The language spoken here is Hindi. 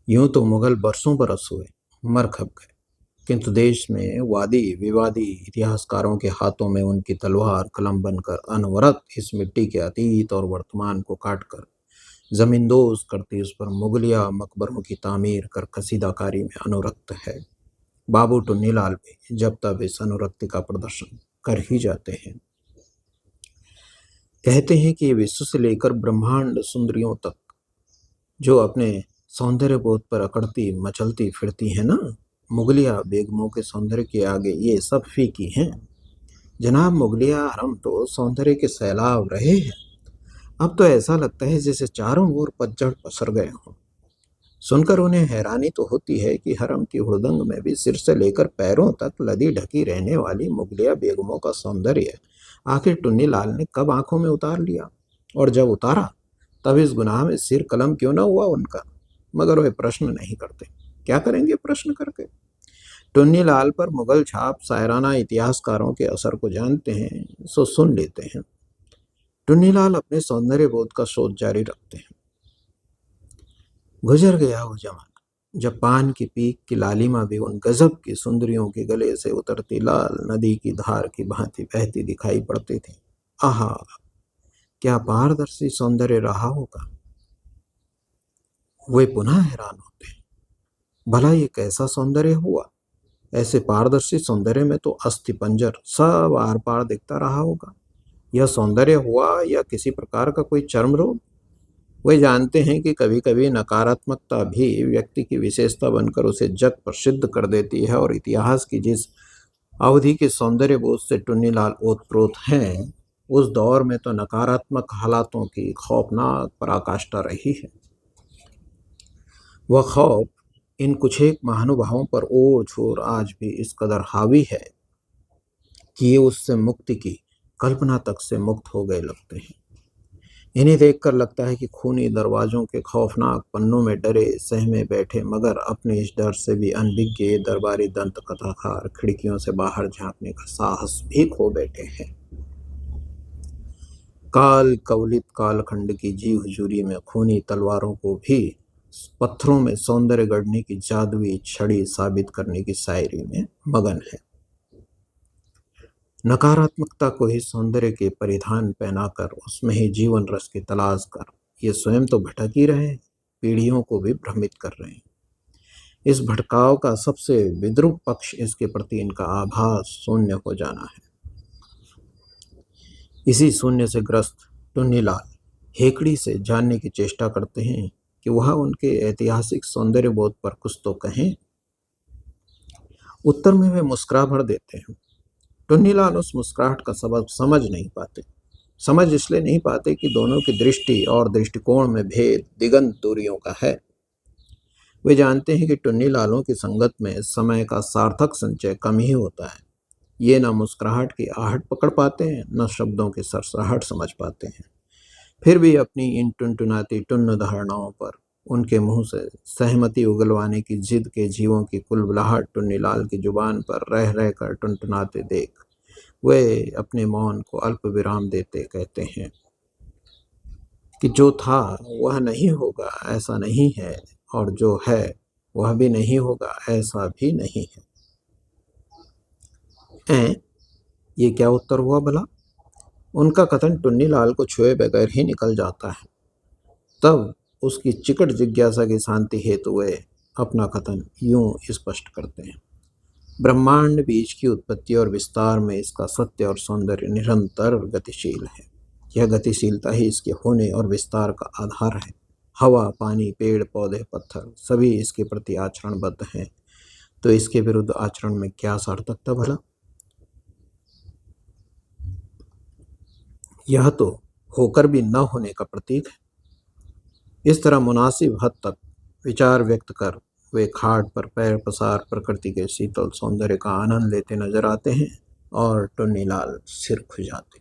यूं तो मुगल बरसों बरस हुए मर खप गए, किंतु देश में वादी विवादी इतिहासकारों के हाथों में उनकी तलवार कलम बनकर अनवरत इस मिट्टी के अतीत और वर्तमान को काटकर जमींदोज करती उस पर मुगलिया मकबरों की तामीर कर कसीदाकारी में अनुरक्त है। बाबू टुन्नीलाल भी जब तब इस अनुरक्ति का प्रदर्शन कर ही जाते हैं। कहते हैं कि विश्व से लेकर ब्रह्मांड सुंदरियों तक जो अपने सौंदर्य बोध पर अकड़ती मचलती फिरती हैं ना, मुगलिया बेगमों के सौंदर्य के आगे ये सब फीकी हैं। जनाब, मुगलिया हरम तो सौंदर्य के सैलाब रहे हैं। अब तो ऐसा लगता है जैसे चारों ओर पतझड़ पसर गए हों। सुनकर उन्हें हैरानी तो होती है कि हरम की हुड़दंग में भी सिर से लेकर पैरों तक लदी ढकी रहने वाली मुगलिया बेगमों का सौंदर्य आखिर टुन्नीलाल ने कब आंखों में उतार लिया, और जब उतारा तब इस गुनाह में सिर कलम क्यों न हुआ उनका। मगर वे प्रश्न नहीं करते। क्या करेंगे प्रश्न करके। टुन्नीलाल पर मुगल छाप शायराना इतिहासकारों के असर को जानते हैं, सो सुन लेते हैं। टुन्नीलाल अपने सौंदर्य बोध का शोध जारी रखते हैं। गुजर गया वो जमाना जब पान की पीक की लालिमा भी उन गजब की सुंदरियों के गले से उतरती लाल नदी की धार की भांति बहती दिखाई पड़ती थी। आहा, क्या पारदर्शी सौंदर्य रहा होगा। वे पुनः हैरान होते हैं, भला ये कैसा सौंदर्य हुआ। ऐसे पारदर्शी सौंदर्य में तो अस्थि पंजर सब आर पार दिखता रहा होगा। यह सौंदर्य हुआ या किसी प्रकार का कोई चर्म रोग। वे जानते हैं कि कभी कभी नकारात्मकता भी व्यक्ति की विशेषता बनकर उसे जग प्रसिद्ध कर देती है, और इतिहास की जिस अवधि के सौंदर्य बोध से टुन्नीलाल ओतप्रोत हैं, उस दौर में तो नकारात्मक हालातों की खौफनाक पराकाष्ठा रही है। वह खौफ इन कुछ एक महानुभावों पर ओर छोर आज भी इस कदर हावी है कि ये उससे मुक्ति की कल्पना तक से मुक्त हो गए लगते हैं। इन्हें देखकर लगता है कि खूनी दरवाजों के खौफनाक पन्नों में डरे सहमे बैठे, मगर अपने इस डर से भी अनभिज्ञ दरबारी दंत कथाकार खिड़कियों से बाहर झांकने का साहस भी खो बैठे हैं। काल कवलित कालखंड की जी हुजूरी में खूनी तलवारों को भी पत्थरों में सौंदर्य गढ़ने की जादुई छड़ी साबित करने की शायरी में मगन है। नकारात्मकता को ही सौंदर्य के परिधान पहनाकर उसमें ही जीवन रस की तलाश कर ये स्वयं तो भटक ही रहे हैं, पीढ़ियों को भी भ्रमित कर रहे हैं। इस भटकाव का सबसे विद्रूप पक्ष इसके प्रति इनका आभास शून्य हो जाना है। इसी शून्य से ग्रस्त टुन्नीलाल हेकड़ी से जानने की चेष्टा करते हैं कि वह उनके ऐतिहासिक सौंदर्य बोध पर कुछ तो कहें। उत्तर में वे मुस्कुरा भर देते हैं। टुन्नीलाल उस मुस्कुराहट का सबब समझ नहीं पाते। समझ इसलिए नहीं पाते कि दोनों की दृष्टि और दृष्टिकोण में भेद दिगंत दूरियों का है। वे जानते हैं कि टुन्नीलालों की संगत में समय का सार्थक संचय कम ही होता है। ये न मुस्कुराहट की आहट पकड़ पाते हैं, न शब्दों की सरसराहट समझ पाते हैं। फिर भी अपनी इन टुनटुनाती टुन्न धारणाओं पर उनके मुंह से सहमति उगलवाने की जिद के जीवों की कुलबुलाहट टुन्नीलाल की जुबान पर रह रह कर टुनटुनाते देख वे अपने मौन को अल्प विराम देते कहते हैं कि जो था वह नहीं होगा ऐसा नहीं है, और जो है वह भी नहीं होगा ऐसा भी नहीं है। ये क्या उत्तर हुआ भला। उनका कथन टुन्नीलाल को छुए बगैर ही निकल जाता है। तब उसकी चिकट जिज्ञासा की शांति हेतु वे अपना कथन यूं स्पष्ट करते हैं। ब्रह्मांड बीज की उत्पत्ति और विस्तार में इसका सत्य और सौंदर्य निरंतर गतिशील है। यह गतिशीलता ही इसके होने और विस्तार का आधार है। हवा, पानी, पेड़ पौधे, पत्थर सभी इसके प्रति आचरणबद्ध हैं, तो इसके विरुद्ध आचरण में क्या सार्थकता भला। यह तो होकर भी न होने का प्रतीक है। इस तरह मुनासिब हद तक विचार व्यक्त कर वे खाट पर पैर पसार प्रकृति के शीतल सौंदर्य का आनंद लेते नजर आते हैं, और टुन्नीलाल सिर खुजाते।